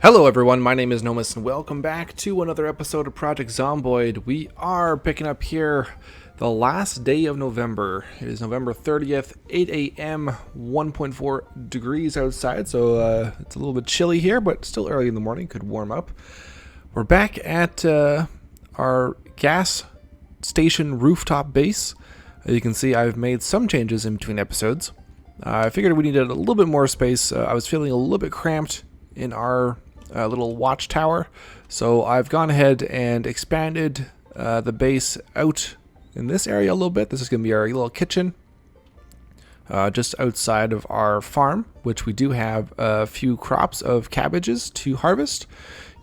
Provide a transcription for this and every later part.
Hello everyone, my name is Nomus and welcome back to another episode of Project Zomboid. We are picking up here the last day of November. It is November 30th, 8 a.m., 1.4 degrees outside, so it's a little bit chilly here, but still early in the morning, could warm up. We're back at our gas station rooftop base. You can see I've made some changes in between episodes. I figured we needed a little bit more space. I was feeling a little bit cramped in our little watchtower, so I've gone ahead and expanded the base out in this area a little bit. This is going to be our little kitchen just outside of our farm, which we do have a few crops of cabbages to harvest.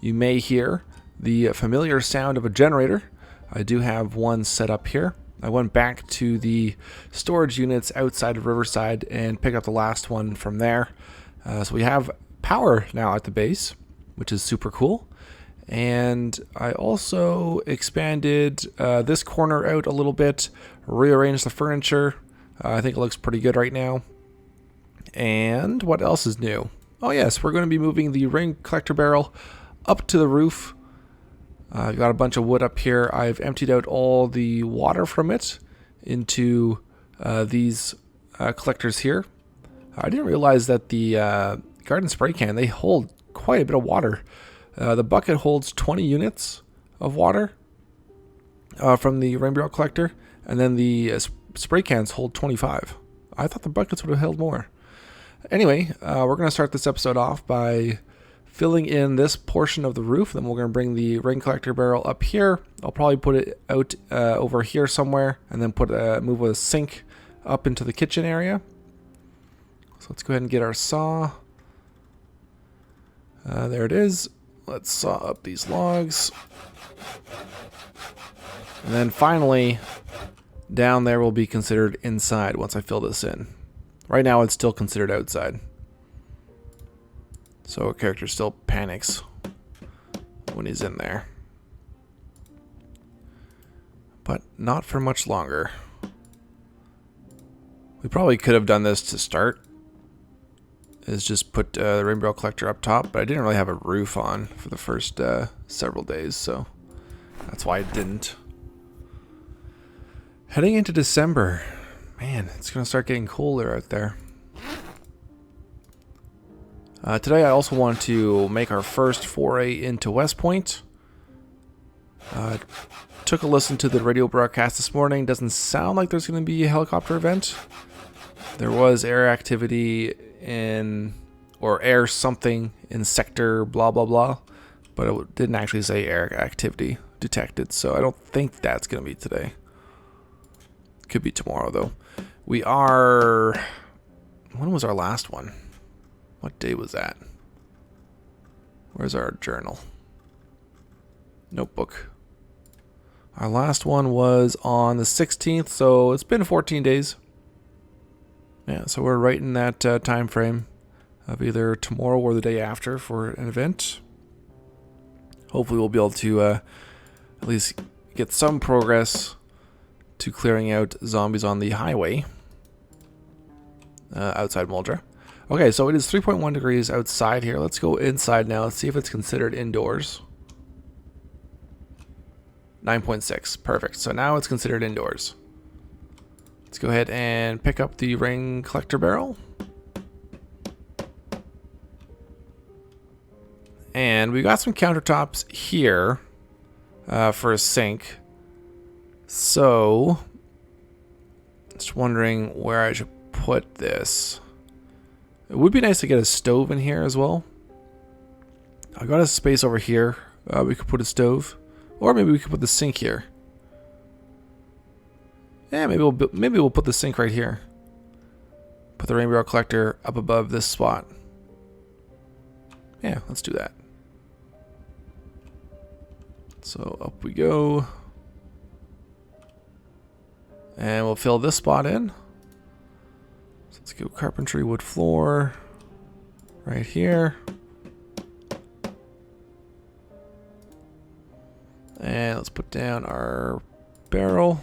You may hear the familiar sound of a generator. I do have one set up here. I went back to the storage units outside of Riverside and picked up the last one from there. So we have power now at the base, which is super cool. And I also expanded this corner out a little bit, rearranged the furniture. I think it looks pretty good right now. And what else is new? Oh yes, we're going to be moving the rain collector barrel up to the roof. I've got a bunch of wood up here. I've emptied out all the water from it into these collectors here. I didn't realize that the garden spray can, they hold quite a bit of water. The bucket holds 20 units of water from the rain barrel collector, and then the spray cans hold 25. I thought the buckets would have held more. Anyway, we're going to start this episode off by filling in this portion of the roof. Then we're going to bring the rain collector barrel up here. I'll probably put it out over here somewhere, and then move a sink up into the kitchen area. So let's go ahead and get our saw. There it is. Let's saw up these logs. And then finally, down there will be considered inside once I fill this in. Right now it's still considered outside. So our character still panics when he's in there. But not for much longer. We probably could have done this to start. Is just put the rain barrel collector up top, but I didn't really have a roof on for the first several days, so that's why I didn't. Heading into December, man, it's gonna start getting colder out there. Today I also want to make our first foray into West Point. Took a listen to the radio broadcast this morning. Doesn't sound like there's going to be a helicopter event. There was air activity air something in sector blah blah blah, but it didn't actually say air activity detected, so I don't think that's going to be today. Could be tomorrow though. When was our last one? What day was that? Where's our journal? Notebook. Our last one was on the 16th, so it's been 14 days. Yeah, so we're right in that time frame of either tomorrow or the day after for an event. Hopefully we'll be able to at least get some progress to clearing out zombies on the highway outside Muldra. Okay, so it is 3.1 degrees outside here. Let's go inside now. Let's see if it's considered indoors. 9.6. Perfect. So now it's considered indoors. Let's go ahead and pick up the rain collector barrel. And we got some countertops here for a sink. So, just wondering where I should put this. It would be nice to get a stove in here as well. I got a space over here. We could put a stove. Or maybe we could put the sink here. Yeah, maybe we'll put the sink right here. Put the rain barrel collector up above this spot. Yeah, let's do that. So up we go. And we'll fill this spot in. So let's go carpentry wood floor right here. And let's put down our barrel.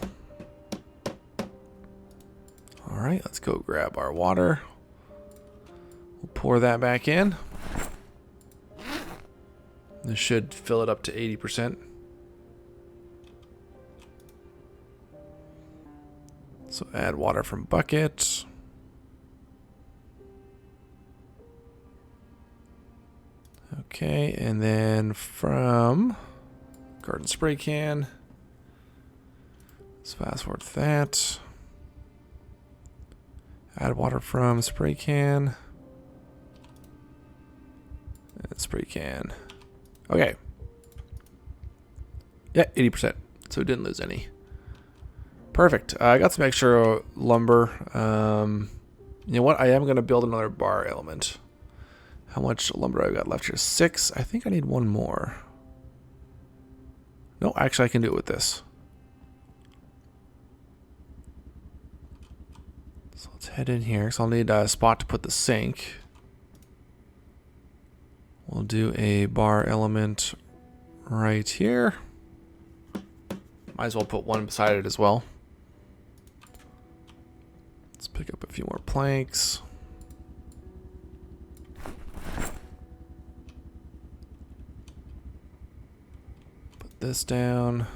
Alright, let's go grab our water. We'll pour that back in. This should fill it up to 80%. So add water from bucket. Okay, and then from garden spray can. Let's fast forward to that. Add water from spray can. And spray can. Okay. Yeah, 80%. So we didn't lose any. Perfect. I got some extra lumber. You know what? I am going to build another bar element. How much lumber I got left here? 6. I think I need one more. No, actually I can do it with this. So let's head in here. So I'll need a spot to put the sink. We'll do a bar element right here. Might as well put one beside it as well. Let's pick up a few more planks. Put this down.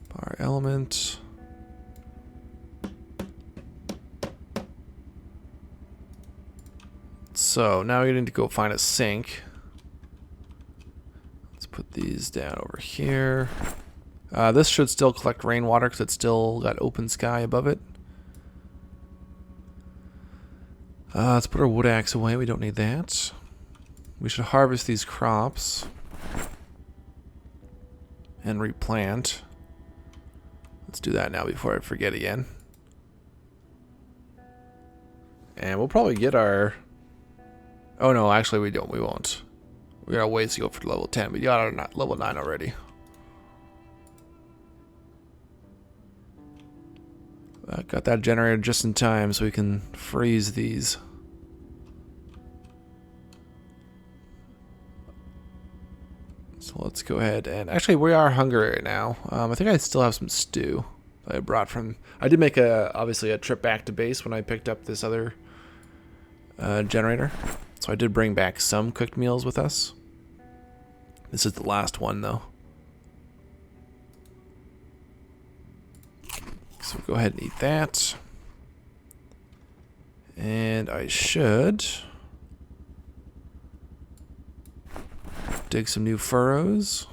Bar element. So now we need to go find a sink. Let's put these down over here. This should still collect rainwater because it's still got open sky above it. Let's put our wood axe away. We don't need that. We should harvest these crops and replant. Let's do that now before I forget again. And we'll probably get our... Oh no, actually we don't. We won't. We got a ways to go for level 10. We got our level 9 already. Got that generated just in time so we can freeze these. So let's go ahead and... Actually, we are hungry right now. I think I still have some stew that I brought from... I did make, obviously, a trip back to base when I picked up this other generator. So I did bring back some cooked meals with us. This is the last one, though. So we'll go ahead and eat that. And I should dig some new furrows.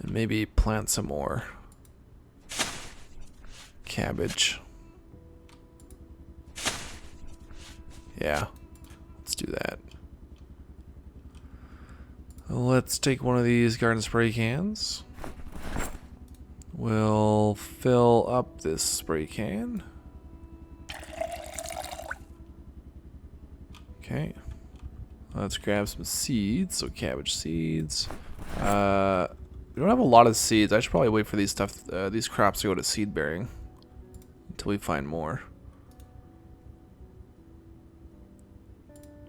And maybe plant some more cabbage. Yeah, let's do that. Let's take one of these garden spray cans. We'll fill up this spray can. Okay. Let's grab some seeds. So cabbage seeds. We don't have a lot of seeds. I should probably wait for these crops to go to seed bearing until we find more.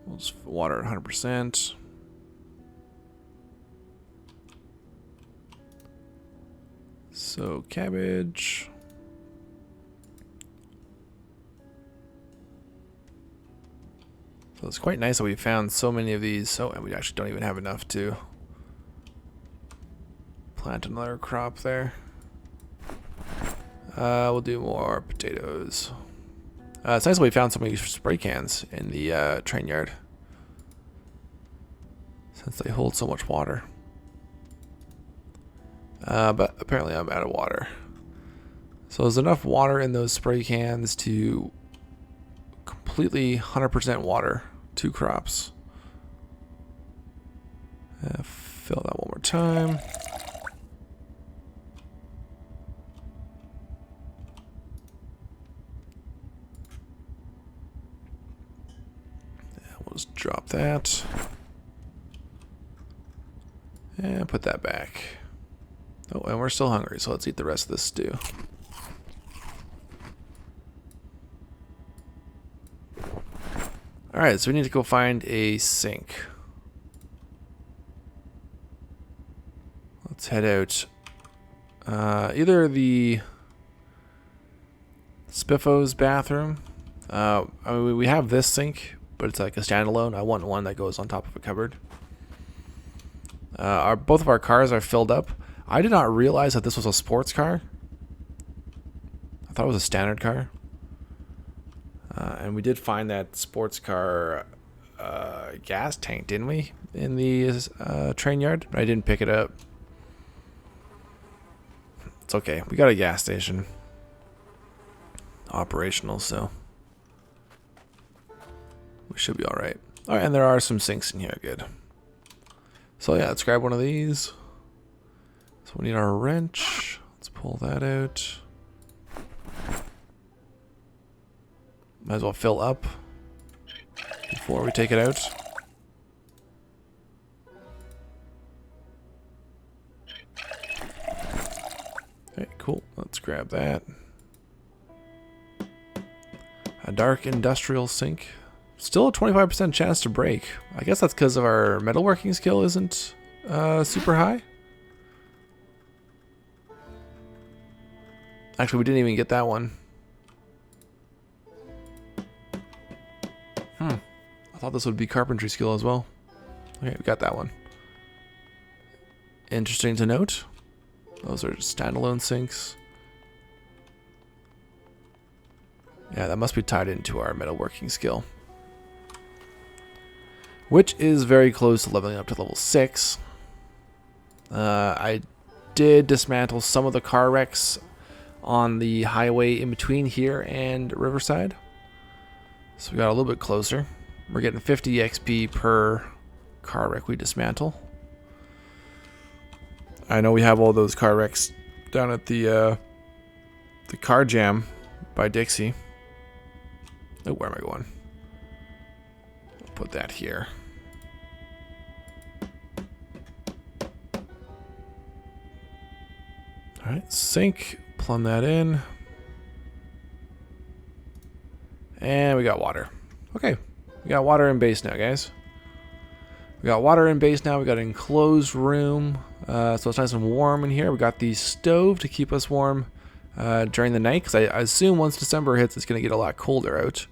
We'll just water at 100%. So cabbage. So it's quite nice that we found so many of these. So, and we actually don't even have enough to plant another crop there. We'll do more potatoes. It's nice that we found so many spray cans in the train yard, since they hold so much water. But apparently I'm out of water. So there's enough water in those spray cans to completely 100% water 2 crops. Fill that one more time. We'll just drop that. And put that back. Oh, and we're still hungry, so let's eat the rest of this stew. Alright, so we need to go find a sink. Let's head out. Either the Spiffo's bathroom. I mean, we have this sink, but it's like a standalone. I want one that goes on top of a cupboard. Both of our cars are filled up. I did not realize that this was a sports car. I thought it was a standard car. And we did find that sports car gas tank, didn't we? In the train yard. I didn't pick it up. It's okay. We got a gas station operational, so we should be alright. Alright, and there are some sinks in here. Good. So yeah, let's grab one of these. So we need our wrench. Let's pull that out. Might as well fill up before we take it out. Okay, cool. Let's grab that. A dark industrial sink. Still a 25% chance to break. I guess that's because of our metalworking skill isn't super high. Actually, we didn't even get that one. I thought this would be carpentry skill as well. Okay, we got that one. Interesting to note. Those are standalone sinks. Yeah, that must be tied into our metalworking skill, which is very close to leveling up to level 6. I did dismantle some of the car wrecks on the highway in between here and Riverside. So we got a little bit closer. We're getting 50 XP per car wreck we dismantle. I know we have all those car wrecks down at the car jam by Dixie. Oh, where am I going? I'll put that here. Alright, sink. Plumb that in. And we got water. Okay. We got water in base now, guys. We got water in base now. We got an enclosed room. So it's nice and warm in here. We got the stove to keep us warm during the night. Because I assume once December hits, it's going to get a lot colder out.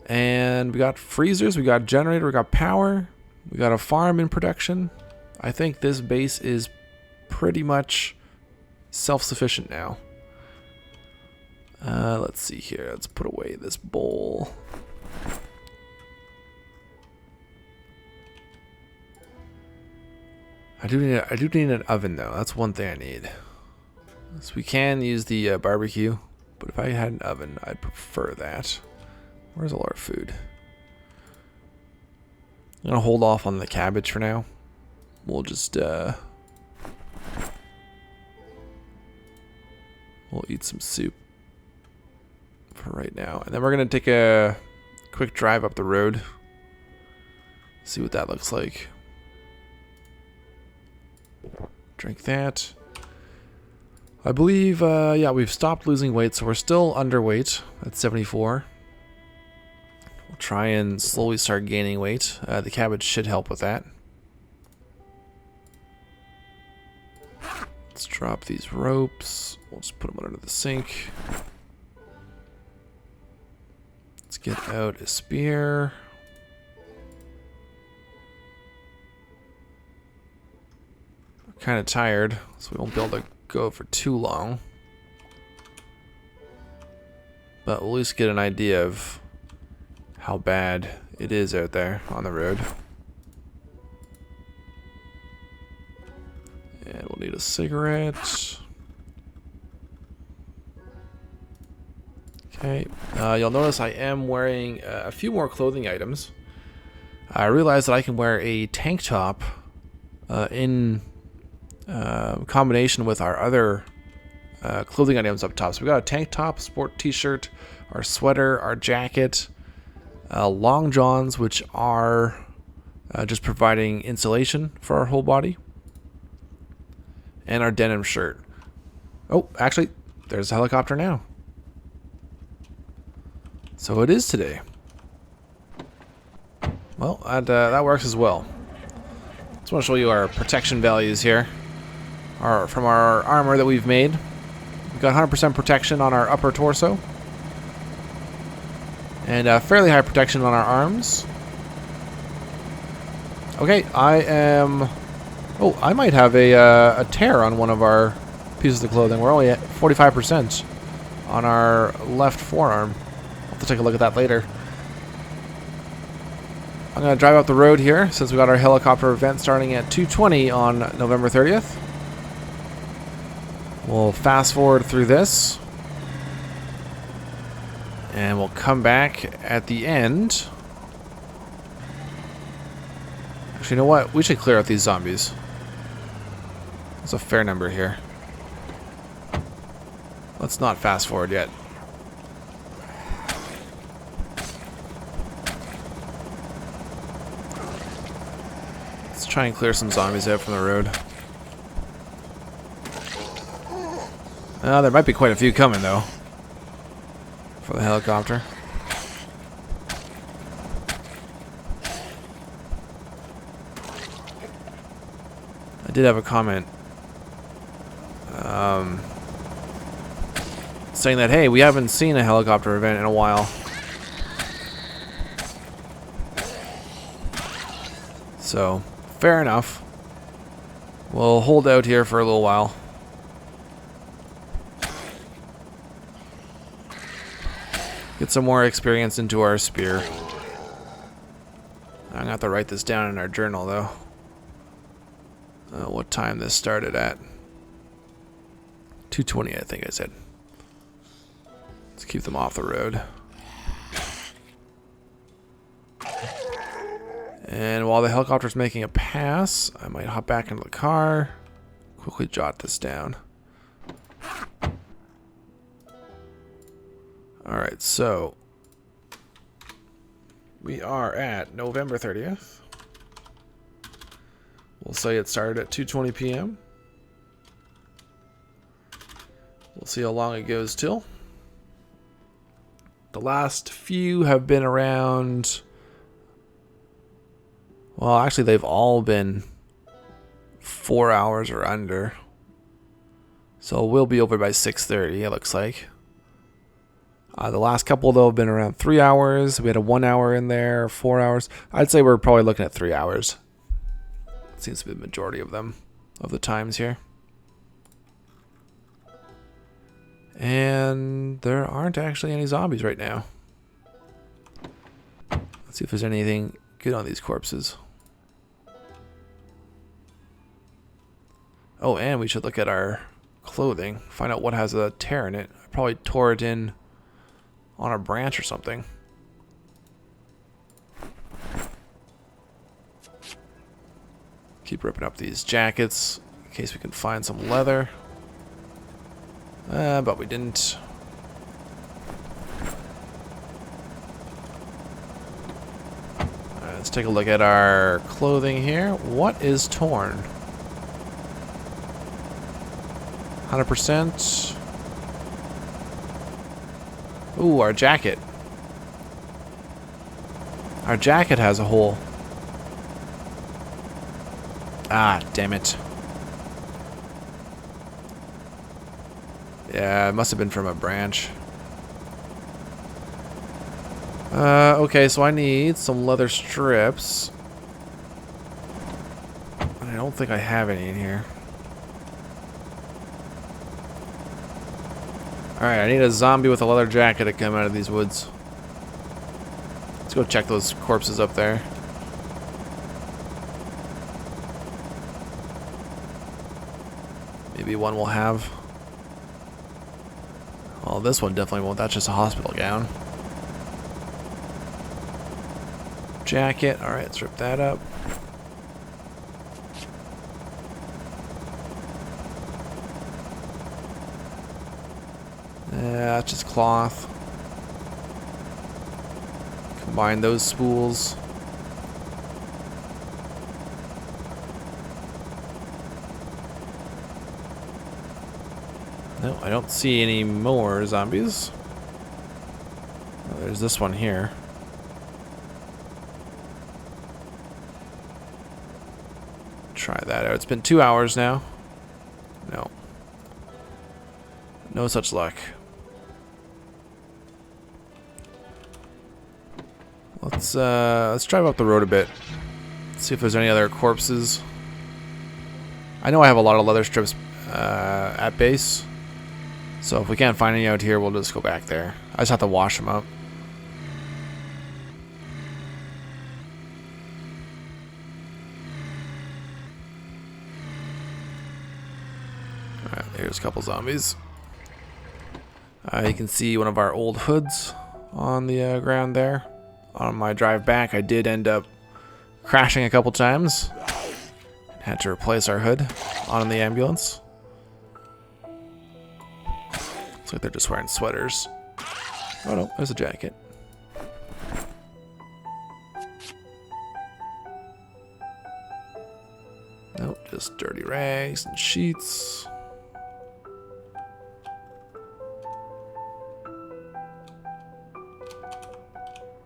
And we got freezers. We got generator. We got power. We got a farm in production. I think this base is pretty much self-sufficient now. Let's see here. Let's put away this bowl. I do need an oven though. That's one thing I need. So we can use the barbecue, but if I had an oven, I'd prefer that. Where's all our food? I'm gonna hold off on the cabbage for now. We'll just we'll eat some soup for right now, and then we're gonna take a quick drive up the road. See what that looks like. Drink that. I believe, yeah, we've stopped losing weight, so we're still underweight at 74. We'll try and slowly start gaining weight. The cabbage should help with that. Let's drop these ropes. We'll just put them under the sink. Let's get out a spear. We're kind of tired, so we won't be able to go for too long. But we'll at least get an idea of how bad it is out there on the road. And we'll need a cigarette. Okay, you'll notice I am wearing a few more clothing items. I realized that I can wear a tank top in combination with our other clothing items up top. So we got a tank top, sport t-shirt, our sweater, our jacket, long johns, which are just providing insulation for our whole body, and our denim shirt. Oh, actually, there's a helicopter now. So it is today. Well, that works as well. Just want to show you our protection values here. From our armor that we've made. We've got 100% protection on our upper torso. And fairly high protection on our arms. Okay, I am... Oh, I might have a tear on one of our pieces of clothing. We're only at 45% on our left forearm. I'll have to take a look at that later. I'm going to drive up the road here since we got our helicopter event starting at 2:20 on November 30th. We'll fast forward through this. And we'll come back at the end. Actually, you know what? We should clear out these zombies. There's a fair number here. Let's not fast forward yet. Let's try and clear some zombies out from the road. There might be quite a few coming, though, for the helicopter. I did have a comment saying that, hey, we haven't seen a helicopter event in a while. So, fair enough. We'll hold out here for a little while. Get some more experience into our spear. I'm gonna have to write this down in our journal, though. What time this started at? 2:20, I think I said. Let's keep them off the road. And while the helicopter's making a pass, I might hop back into the car. Quickly jot this down. Alright, so we are at November 30th. We'll say it started at 2:20 p.m. We'll see how long it goes till. The last few have been around... Well, actually, they've all been 4 hours or under. So we'll be over by 6:30, it looks like. The last couple, though, have been around 3 hours. We had a 1 hour in there, 4 hours. I'd say we're probably looking at 3 hours. Seems to be the majority of them, of the times here. And there aren't actually any zombies right now. Let's see if there's anything good on these corpses. Oh, and we should look at our clothing. Find out what has a tear in it. I probably tore it in on a branch or something. Keep ripping up these jackets in case we can find some leather. But we didn't. Alright, let's take a look at our clothing here. What is torn? 100%. Ooh, our jacket. Our jacket has a hole. Ah, damn it. Yeah, it must have been from a branch. Okay, so I need some leather strips. I don't think I have any in here. Alright, I need a zombie with a leather jacket to come out of these woods. Let's go check those corpses up there. Maybe one will have. Well, this one definitely won't. That's just a hospital gown. Jacket. Alright, let's rip that up. Yeah, that's just cloth. Combine those spools. No, I don't see any more zombies. Oh, there's this one here. Try that out. It's been 2 hours now. No. No such luck. Let's drive up the road a bit. See if there's any other corpses. I know I have a lot of leather strips at base, so if we can't find any out here, we'll just go back there. I just have to wash them up. Alright, here's a couple zombies. You can see one of our old hoods on the ground there. On my drive back, I did end up crashing a couple times. Had to replace our hood on the ambulance. Looks like they're just wearing sweaters. Oh no, there's a jacket. Nope, just dirty rags and sheets.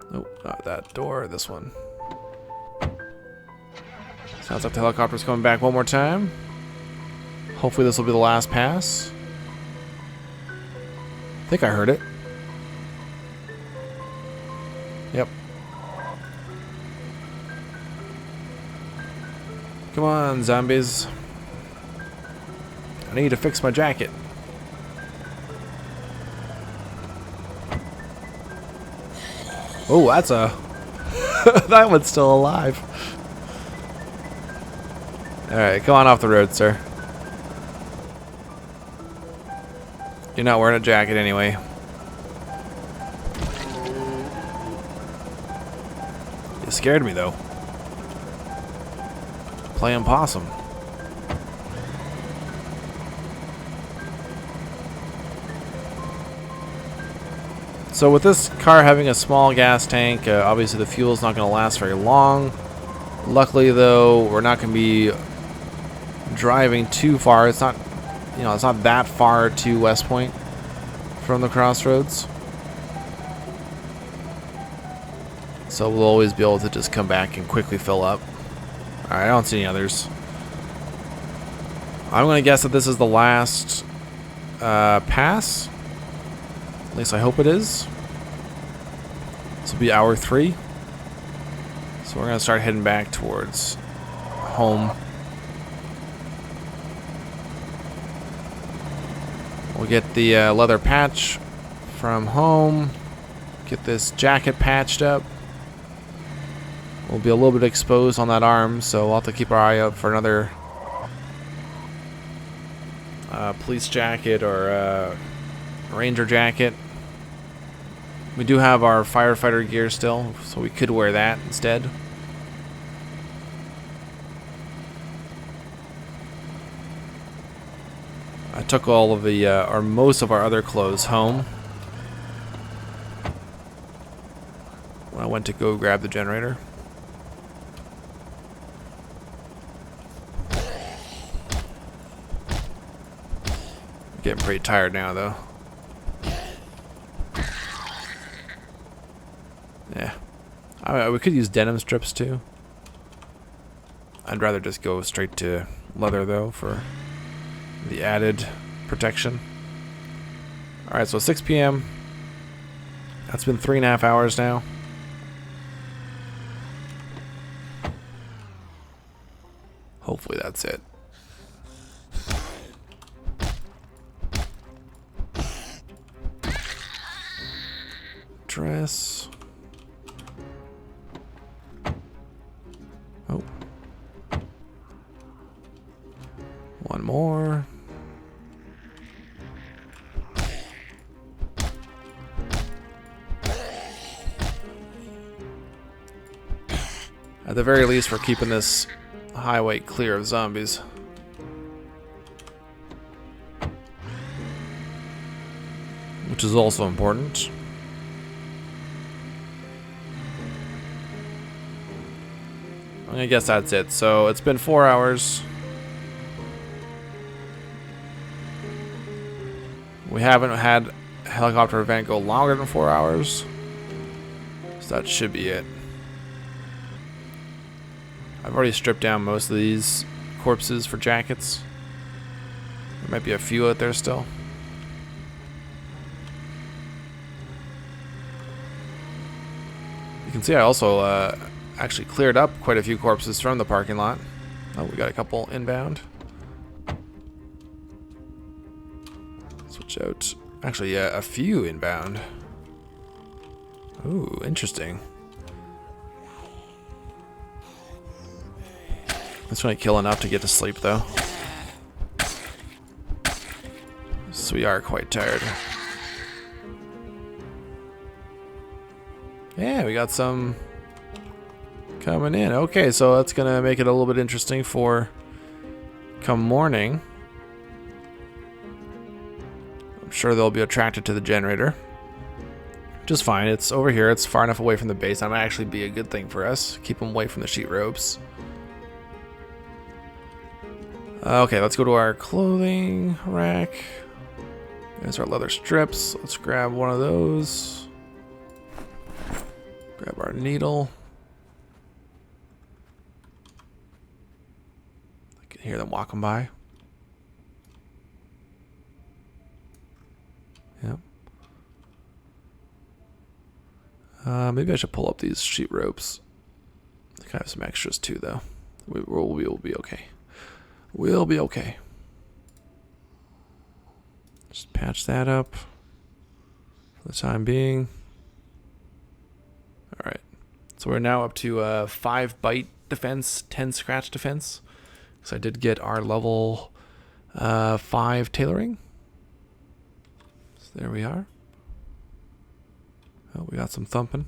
Nope, not that door, this one. Sounds like the helicopter's coming back one more time. Hopefully this will be the last pass. I think I heard it. Yep. Come on, zombies. I need to fix my jacket. Oh, that's a... that one's still alive. Alright, come on off the road, sir. You're not wearing a jacket anyway. You scared me, though. Playing possum. So with this car having a small gas tank, obviously the fuel's not going to last very long. Luckily, though, we're not going to be driving too far. It's not, you know, it's not that far to West Point from the crossroads. So we'll always be able to just come back and quickly fill up. Alright, I don't see any others. I'm going to guess that this is the last pass. At least I hope it is. This will be hour 3. So we're going to start heading back towards home. We'll get the leather patch from home. Get this jacket patched up. We'll be a little bit exposed on that arm, so we'll have to keep our eye out for another police jacket or ranger jacket. We do have our firefighter gear still, so we could wear that instead. I took all of the, or most of our other clothes home when I went to go grab the generator. Getting pretty tired now, though. Yeah. We could use denim strips, too. I'd rather just go straight to leather, though, for the added protection. Alright, so 6 p.m. That's been 3.5 hours now. Hopefully that's it. Dress. Oh. One more. At the very least, we're keeping this highway clear of zombies. Which is also important. I guess that's it. So it's been 4 hours. We haven't had a helicopter event go longer than 4 hours. So that should be it. I've already stripped down most of these corpses for jackets. There might be a few out there still. can see I also actually cleared up quite a few corpses from the parking lot. Oh, we got a couple inbound. Switch out. Actually, yeah, a few inbound. Ooh, interesting. That's only kill enough to get to sleep, though. So we are quite tired. Yeah, we got some coming in. Okay, so that's gonna make it a little bit interesting for come morning. I'm sure they'll be attracted to the generator. Just fine. It's over here. It's far enough away from the base. That might actually be a good thing for us. Keep them away from the sheet ropes. Okay, let's go to our clothing rack. There's our leather strips. Let's grab one of those. Grab our needle. I can hear them walking by. Yep. Maybe I should pull up these sheet ropes. I kind of have some extras too, though. We'll be okay. We'll be okay. Just patch that up for the time being. Alright. So we're now up to 5 bite defense, 10 scratch defense. So I did get our level 5 tailoring. So there we are. Oh, we got some thumping.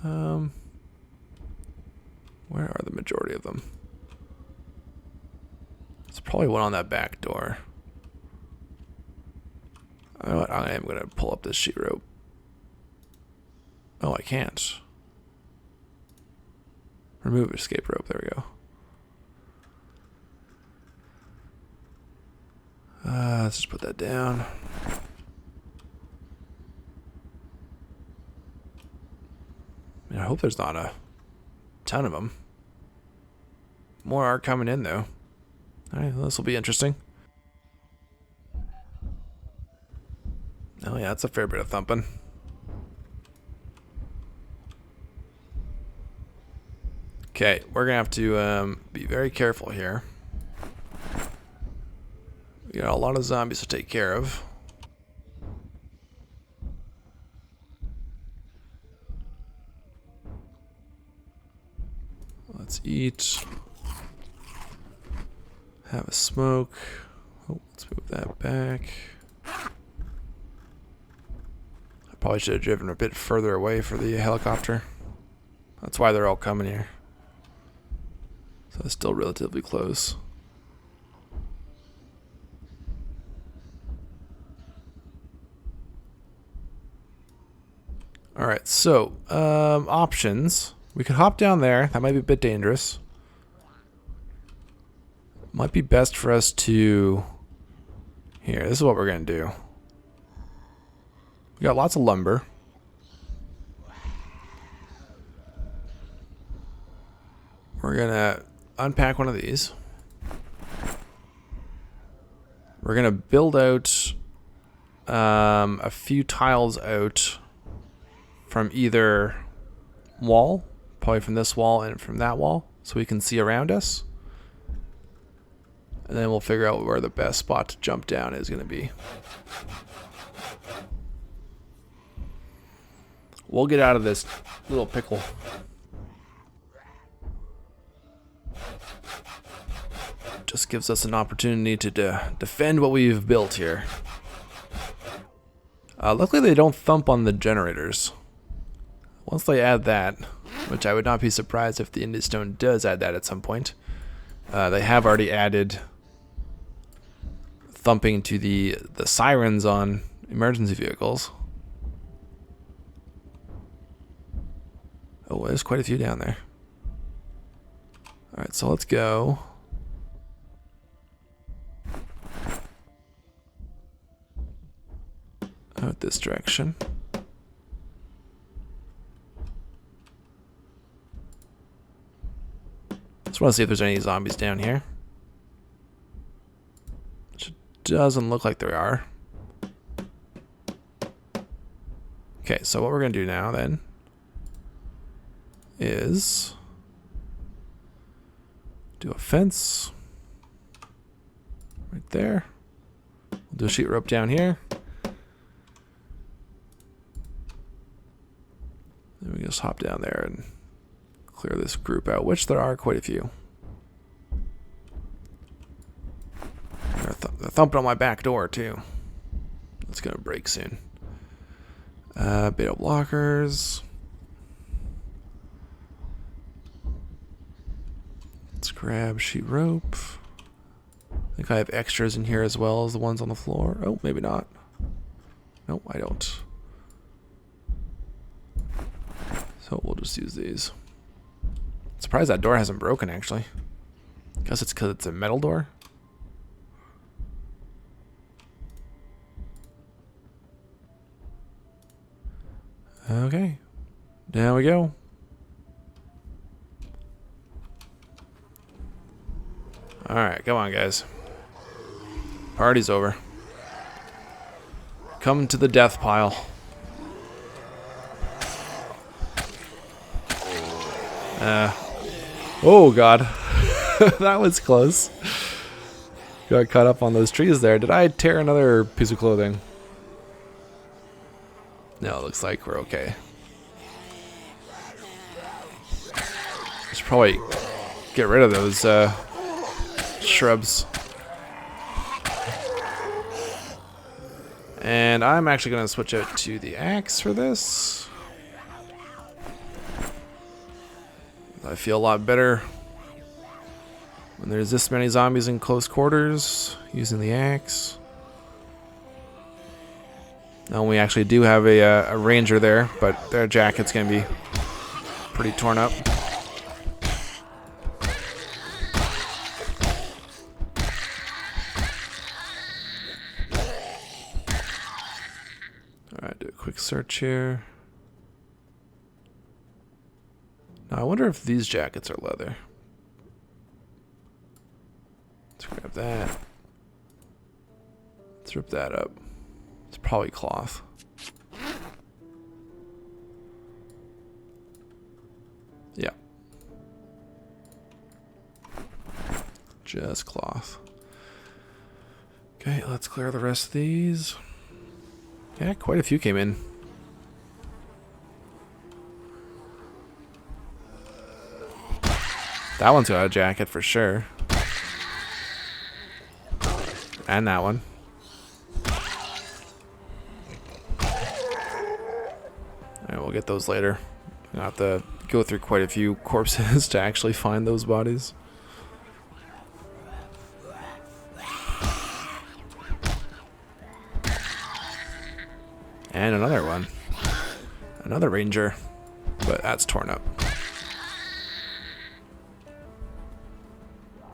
Where are the majority of them? It's probably one on that back door. You know what? I am going to pull up this sheet rope. Oh, I can't. Remove escape rope. There we go. Let's just put that down. I hope there's not a ton of them. More are coming in, though. Alright, well, this will be interesting. Oh, yeah, that's a fair bit of thumping. Okay, we're gonna have to be very careful here. We got a lot of zombies to take care of. Let's eat. Have a smoke. Oh, let's move that back. I probably should have driven a bit further away for the helicopter. That's why they're all coming here. So it's still relatively close. Alright, so options. We could hop down there. That might be a bit dangerous. Might be best for us to... Here, this is what we're going to do. We got lots of lumber. We're going to unpack one of these. We're going to build out a few tiles out from either wall, probably from this wall and from that wall, so we can see around us. And then we'll figure out where the best spot to jump down is going to be. We'll get out of this little pickle. Just gives us an opportunity to defend what we've built here. Luckily they don't thump on the generators. Once they add that, which I would not be surprised if the Indystone does add that at some point, they have already added thumping to the sirens on emergency vehicles. Oh, there's quite a few down there. Alright, so let's go. Out this direction. Just want to see if there's any zombies down here. Which doesn't look like there are. Okay, so what we're going to do now then is do a fence right there. We'll do a sheet rope down here. Then we just hop down there and clear this group out, which there are quite a few. They're thumping on my back door too. It's gonna break soon. Beta blockers. Let's grab sheet rope. I think I have extras in here as well as the ones on the floor. Oh, maybe not. Nope, I don't. So we'll just use these. Surprised that door hasn't broken, actually. Guess it's because it's a metal door. Okay, down we go. Alright, come on, guys. Party's over. Come to the death pile. Oh, God. That was close. Got caught up on those trees there. Did I tear another piece of clothing? No, it looks like we're okay. Should probably get rid of those shrubs. And I'm actually going to switch out to the axe for this. I feel a lot better when there's this many zombies in close quarters using the axe. Now we actually do have a ranger there, but their jacket's going to be pretty torn up. Alright, do a quick search here. Now I wonder if these jackets are leather. Let's grab that. Let's rip that up. It's probably cloth. Yeah. Just cloth. Okay, let's clear the rest of these. Yeah, quite a few came in. That one's got a jacket for sure. And that one. Alright, we'll get those later. I'll have to go through quite a few corpses to actually find those bodies. And another one. Another ranger. But that's torn up.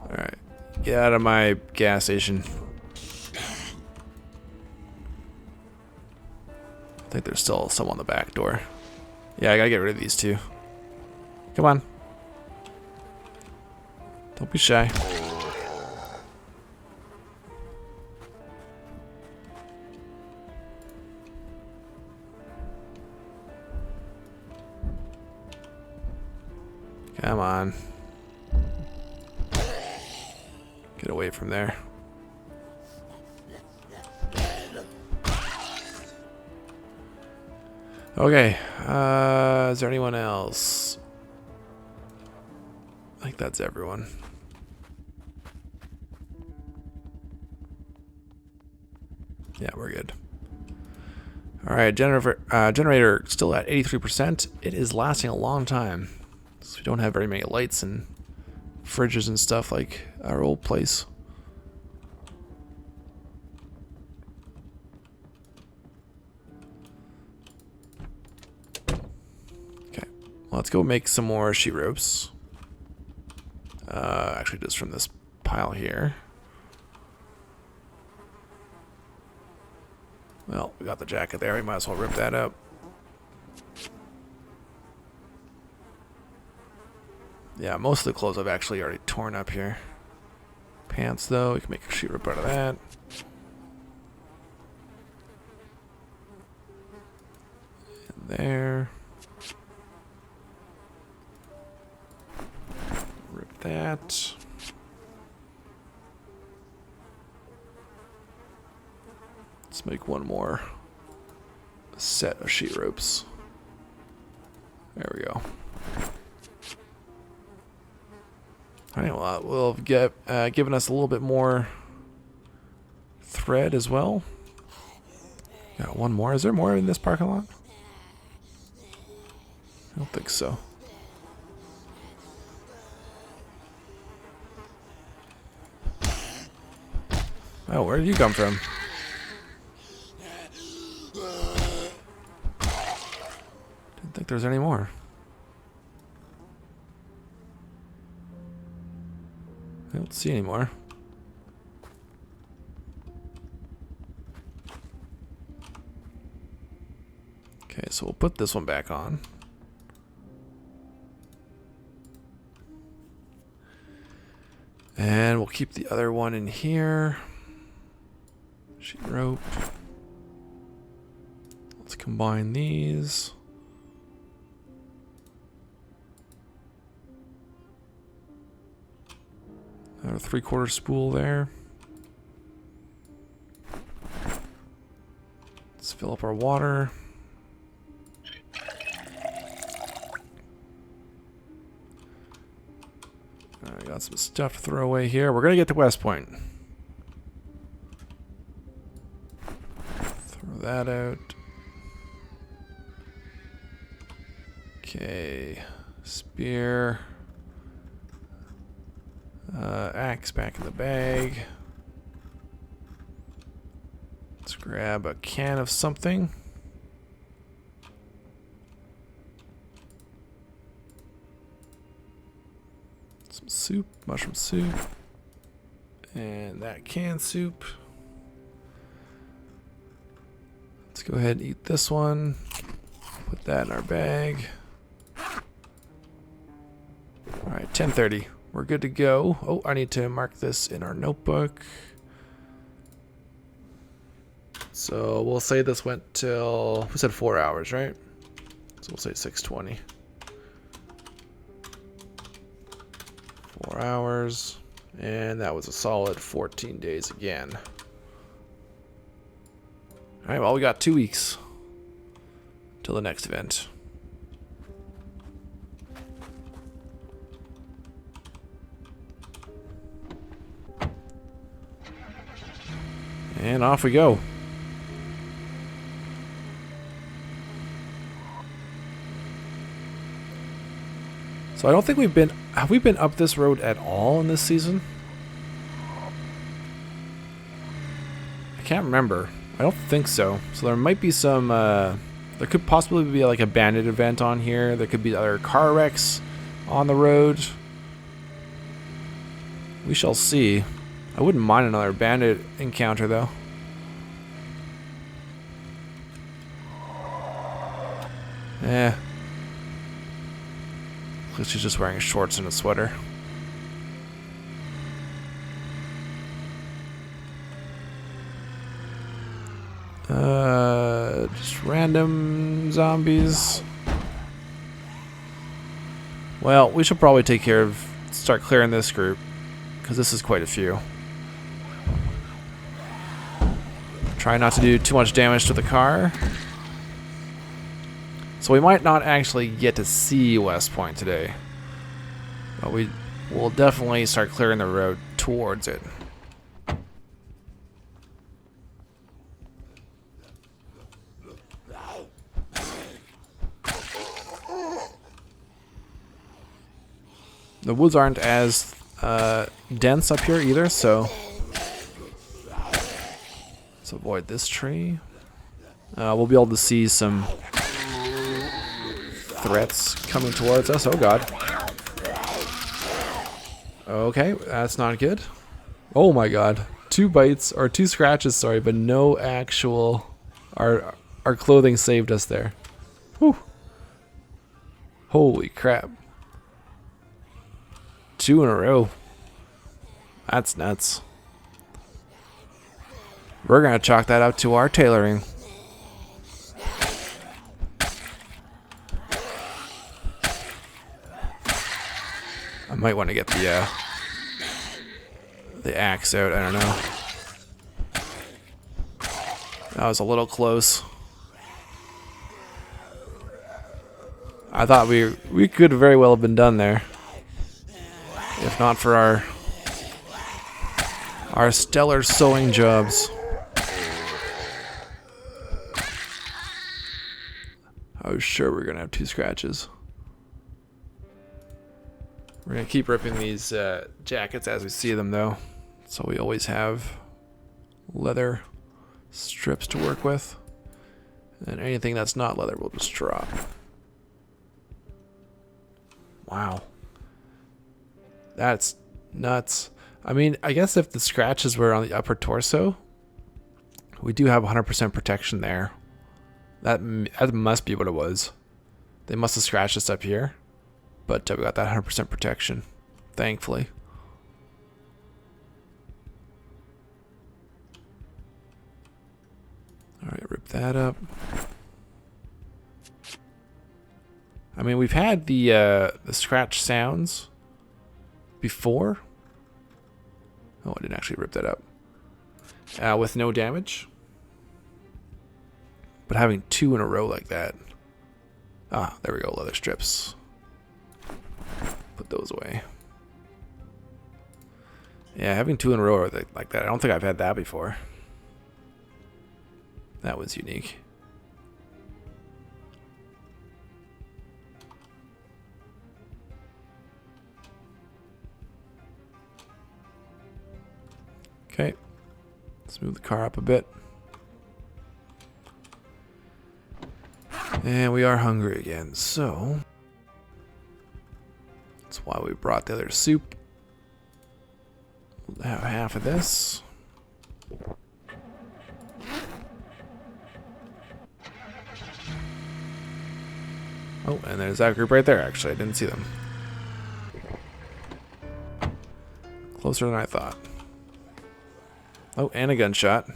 Alright. Get out of my gas station. I think there's still some on the back door. Yeah, I gotta get rid of these two. Come on. Don't be shy. Come on. Get away from there. Okay, is there anyone else? I think that's everyone. Yeah, we're good. Alright, generator still at 83%. It is lasting a long time. So we don't have very many lights and fridges and stuff like our old place. Okay, let's go make some more sheet ropes. Actually, just from this pile here. Well, we got the jacket there. We might as well rip that up. Yeah, most of the clothes I've actually already torn up here. Pants, though, we can make a sheet rope out of that. And there. that. Let's make one more set of sheet ropes. There we go. Alright, well, we'll get given us a little bit more thread as well. Got one more. Is there more in this parking lot? I don't think so. Oh, where did you come from? Didn't think there was any more. I don't see any more. Okay, so we'll put this one back on. And we'll keep the other one in here. Sheet rope. Let's combine these. Our 3/4 spool there. Let's fill up our water. Alright, got some stuff to throw away here. We're gonna get to West Point. Throw that out. Okay. Spear. Axe back in the bag. Let's grab a can of something. Some soup, mushroom soup. And that canned soup. Let's go ahead and eat this one. Put that in our bag. Alright, 10:30. We're good to go. Oh, I need to mark this in our notebook. So we'll say this went till, we said 4 hours, right? So we'll say 6:20. 4 hours. And that was a solid 14 days again. Alright, well, we got 2 weeks till the next event. And off we go. So I don't think have we been up this road at all in this season? I can't remember. I don't think so. So there might be some, there could possibly be like a bandit event on here. There could be other car wrecks on the road. We shall see. I wouldn't mind another bandit encounter, though. Eh. Looks like she's just wearing shorts and a sweater. Just random zombies. Well, we should probably start clearing this group, because this is quite a few. Try not to do too much damage to the car. So we might not actually get to see West Point today, but we will definitely start clearing the road towards it. The woods aren't as dense up here either, so let's avoid this tree. We'll be able to see some threats coming towards us. Oh god. Okay, that's not good. Oh my god. 2 bites, or 2 scratches, sorry, but no actual... Our clothing saved us there. Whew. Holy crap. 2 in a row. That's nuts. We're gonna chalk that up to our tailoring. I might want to get the the axe out. I don't know. That was a little close. I thought we could very well have been done there, if not for our stellar sewing jobs. I was sure we were gonna have 2 scratches. We're gonna keep ripping these jackets as we see them, though, so we always have leather strips to work with, and anything that's not leather we'll just drop. Wow, that's nuts. I mean, I guess if the scratches were on the upper torso, we do have 100% protection there. That must be what it was. They must have scratched us up here, but we got that 100% protection, thankfully. Alright, rip that up. I mean, we've had the scratch sounds before. Oh, I didn't actually rip that up. With no damage. But having 2 in a row like that. Ah, there we go, leather strips. Put those away. Yeah, having 2 in a row like that, I don't think I've had that before. That was unique. Okay, let's move the car up a bit. And we are hungry again, so that's why we brought the other soup. We'll have half of this. Oh, and there's that group right there, actually. I didn't see them. Closer than I thought. Oh, and a gunshot.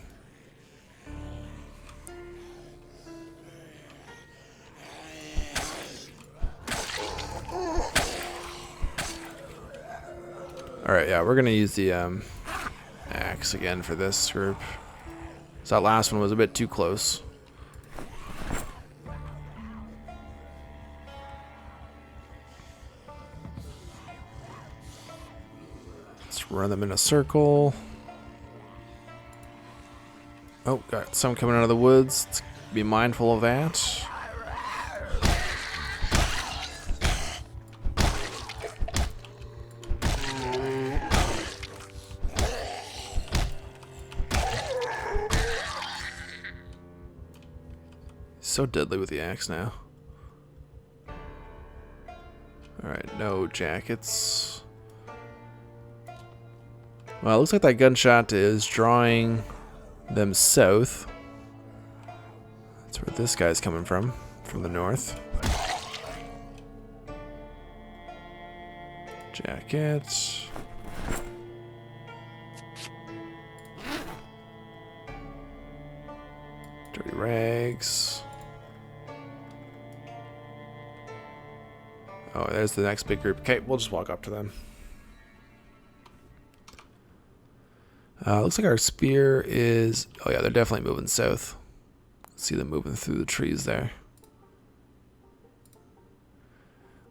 Alright, yeah, we're going to use the axe again for this group. So that last one was a bit too close. Let's run them in a circle. Oh, got some coming out of the woods. Let's be mindful of that. So deadly with the axe now. Alright, no jackets. Well, it looks like that gunshot is drawing them south. That's where this guy's coming from the north. Jackets. Dirty rags. Oh, there's the next big group. Okay, we'll just walk up to them. Looks like our spear is... Oh yeah, they're definitely moving south. See them moving through the trees there.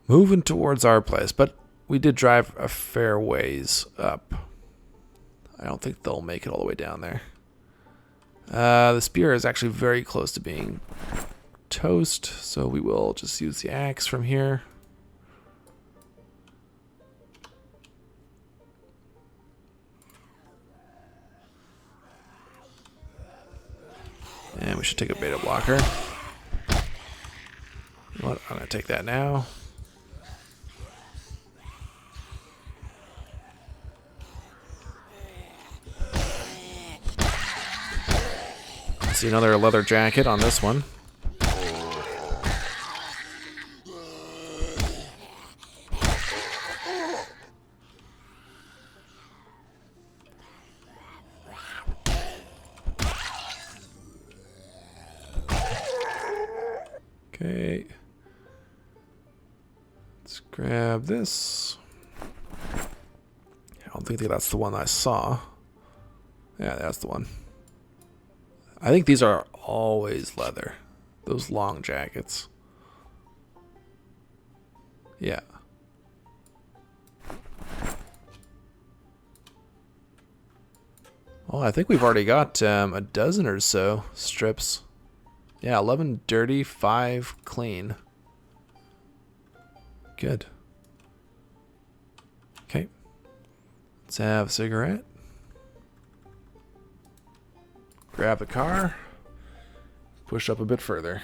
Moving towards our place, but we did drive a fair ways up. I don't think they'll make it all the way down there. The spear is actually very close to being toast, so we will just use the axe from here. And we should take a beta blocker. What? I'm going to take that now. See another leather jacket on this one. Okay. Let's grab this. How don't think that's the one I saw. Yeah, that's the one. I think these are always leather. Those long jackets. Yeah. Well, I think we've already got a dozen or so strips. Yeah, 11 dirty, 5 clean. Good. Okay. Let's have a cigarette. Grab the car. Push up a bit further.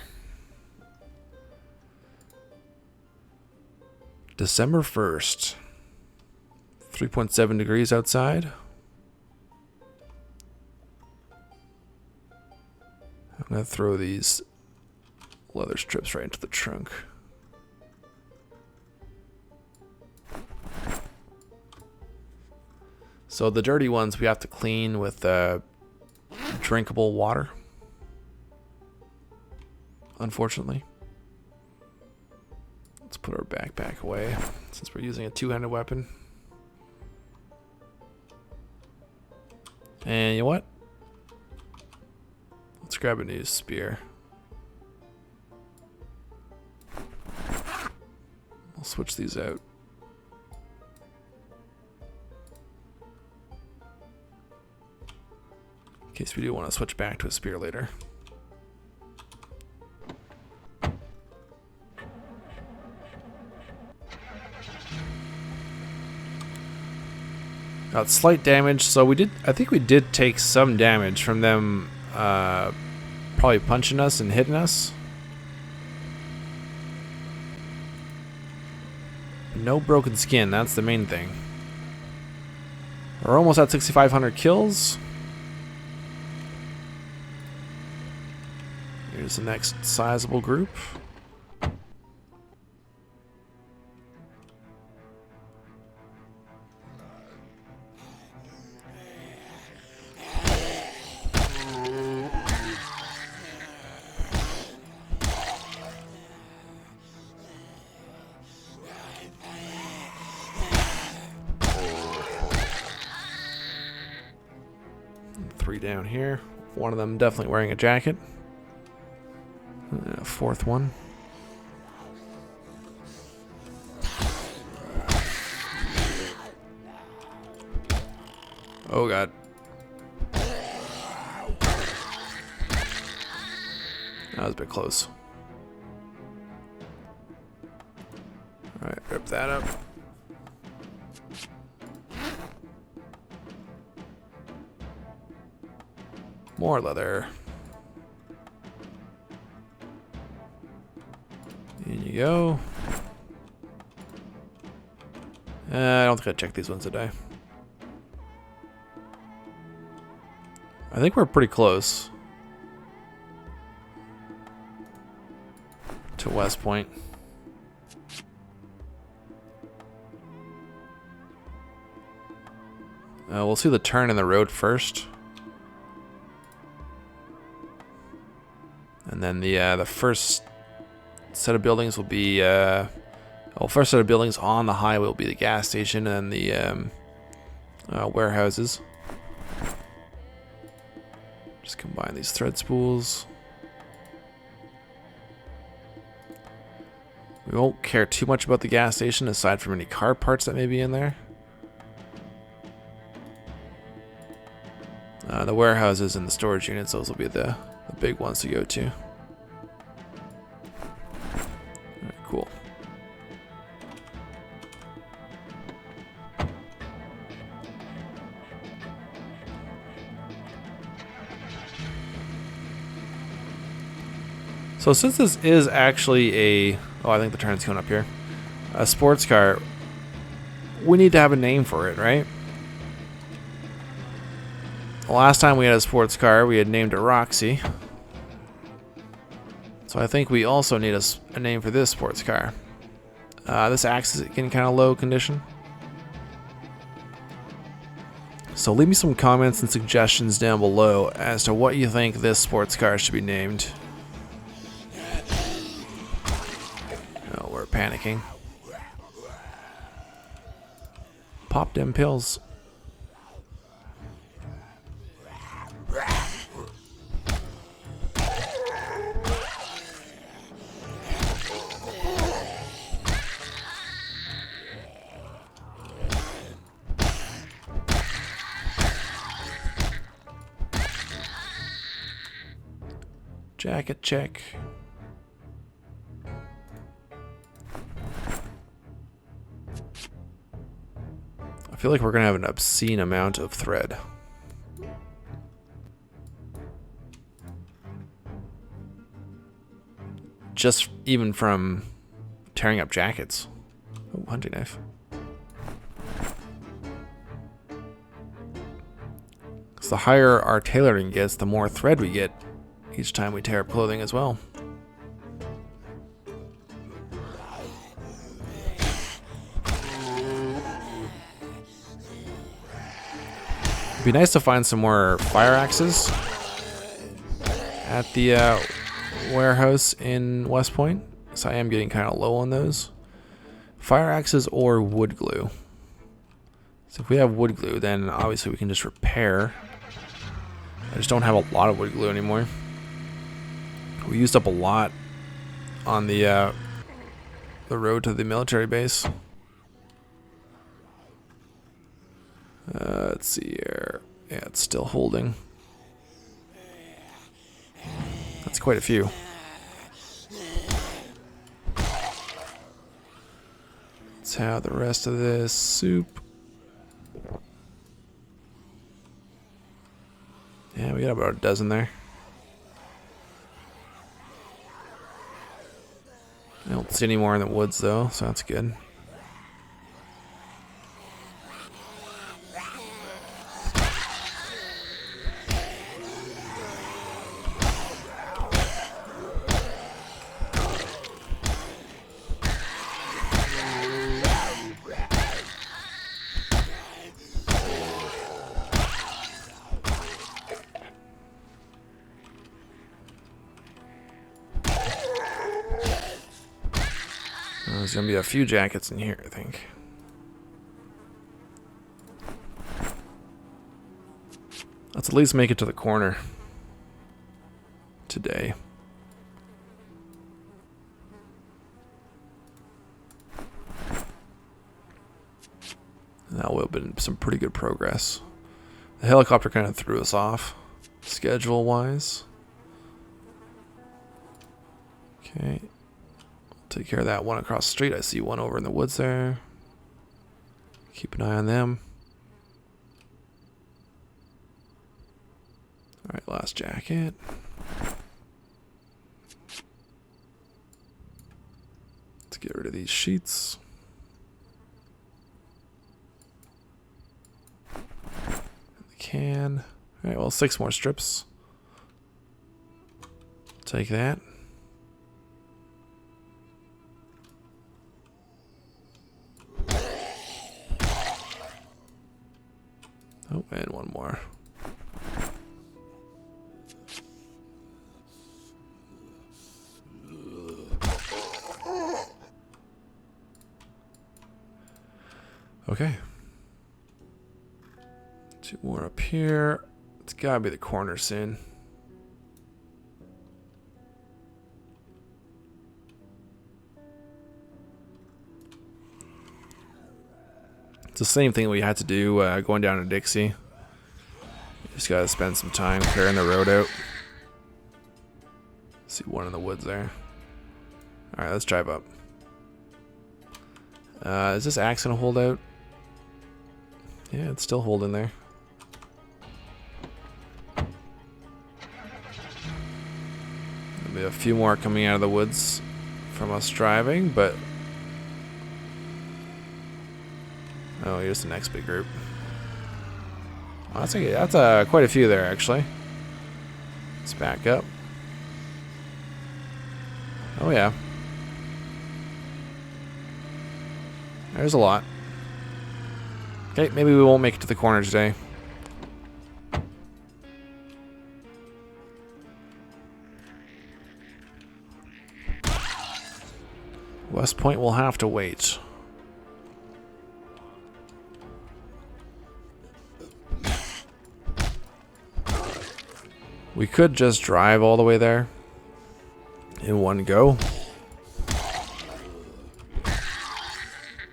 December 1st. 3.7 degrees outside. I'm going to throw these leather strips right into the trunk. So the dirty ones we have to clean with drinkable water, unfortunately. Let's put our backpack away since we're using a two-handed weapon. And you know what? Let's grab a new spear. We'll switch these out. In case we do want to switch back to a spear later. Got slight damage, so I think we did take some damage from them probably punching us and hitting us. No broken skin, that's the main thing. We're almost at 6,500 kills. Here's the next sizable group. Three down here. One of them definitely wearing a jacket. Fourth one. Oh god. That was a bit close. Alright, rip that up. More leather. In you go. I don't think I checked these ones today. I think we're pretty close to West Point. We'll see the turn in the road first. And then the first set of buildings will be first set of buildings on the highway will be the gas station and the warehouses. Just combine these thread spools. We won't care too much about the gas station aside from any car parts that may be in there. The warehouses and the storage units, those will be the big ones to go to. Alright, cool. So since this is actually I think the turn's coming up here, a sports car, we need to have a name for it, right? The last time we had a sports car, we had named it Roxy. So I think we also need a name for this sports car. This axe is in kind of low condition. So leave me some comments and suggestions down below as to what you think this sports car should be named. Oh, we're panicking. Pop them pills. Jacket check. I feel like we're gonna have an obscene amount of thread. Just even from tearing up jackets. Oh, hunting knife. So the higher our tailoring gets, the more thread we get each time we tear up clothing as well. It'd be nice to find some more fire axes at the warehouse in West Point. So I am getting kind of low on those. Fire axes or wood glue. So if we have wood glue, then obviously we can just repair. I just don't have a lot of wood glue anymore. We used up a lot on the road to the military base. Let's see here. Yeah, it's still holding. That's quite a few. Let's have the rest of this soup. Yeah, we got about a dozen there. I don't see any more in the woods though, so that's good. There's gonna be a few jackets in here, I think. Let's at least make it to the corner today. That would have been some pretty good progress. The helicopter kind of threw us off, schedule-wise. Okay. Take care of that one across the street. I see one over in the woods there. Keep an eye on them. Alright, last jacket. Let's get rid of these sheets. The can. Alright, well, 6 more strips. Take that. Oh, and one more. Okay. 2 more up here. It's gotta be the corner soon. It's the same thing we had to do going down to Dixie. Just gotta spend some time clearing the road out. See one in the woods there. Alright, let's drive up. Is this axe gonna hold out? Yeah, it's still holding there. There'll be a few more coming out of the woods from us driving, but oh, here's the next big group. Oh, that's quite a few there, actually. Let's back up. Oh, yeah. There's a lot. Okay, maybe we won't make it to the corner today. West Point will have to wait. We could just drive all the way there in one go.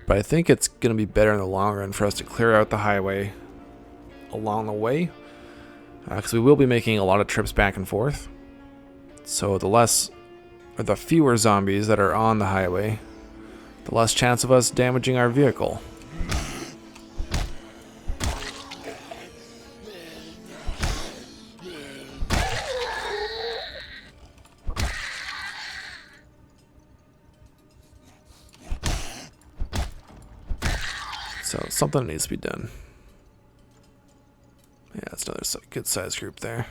But I think it's going to be better in the long run for us to clear out the highway along the way. Because we will be making a lot of trips back and forth. So the fewer zombies that are on the highway, the less chance of us damaging our vehicle. So something needs to be done. Yeah, that's another good sized group there.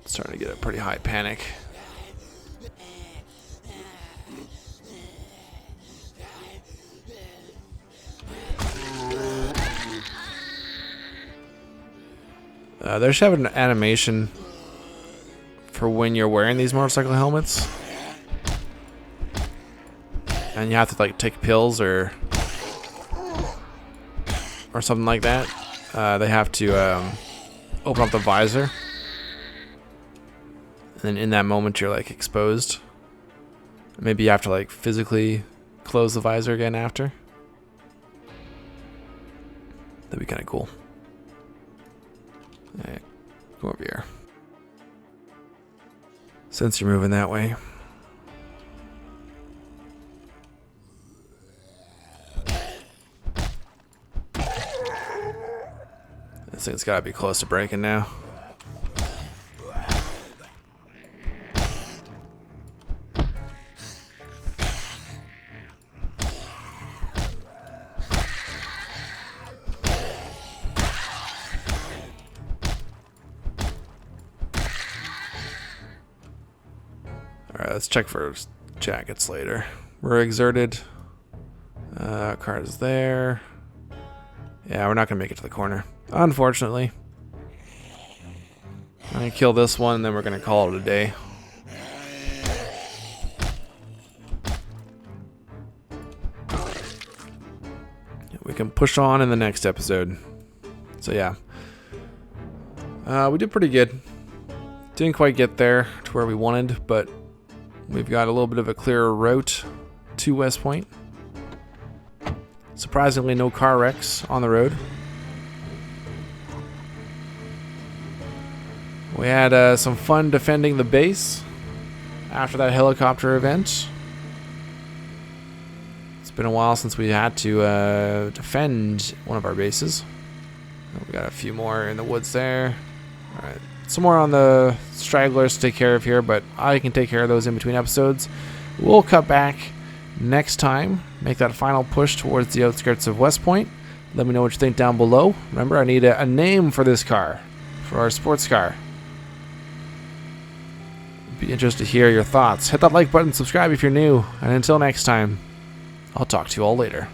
Starting to get a pretty high panic. They should have an animation for when you're wearing these motorcycle helmets, and you have to like take pills or something like that. They have to open up the visor. And in that moment, you're like exposed. Maybe you have to like physically close the visor again after. That'd be kind of cool. Alright, come over here. Since you're moving that way. This thing's gotta be close to breaking now. Alright, let's check for jackets later. We're exerted. Car's there. Yeah, we're not going to make it to the corner, unfortunately. I'm going to kill this one, and then we're going to call it a day. We can push on in the next episode. So yeah. We did pretty good. Didn't quite get there to where we wanted, but we've got a little bit of a clearer route to West Point. Surprisingly, no car wrecks on the road. We had some fun defending the base after that helicopter event. It's been a while since we had to defend one of our bases. We got a few more in the woods there. All right. Some more on the stragglers to take care of here, but I can take care of those in between episodes. We'll cut back next time, make that final push towards the outskirts of West Point. Let me know what you think down below. Remember, I need a name for this car, for our sports car. Be interested to hear your thoughts. Hit that like button, subscribe if you're new, and until next time, I'll talk to you all later.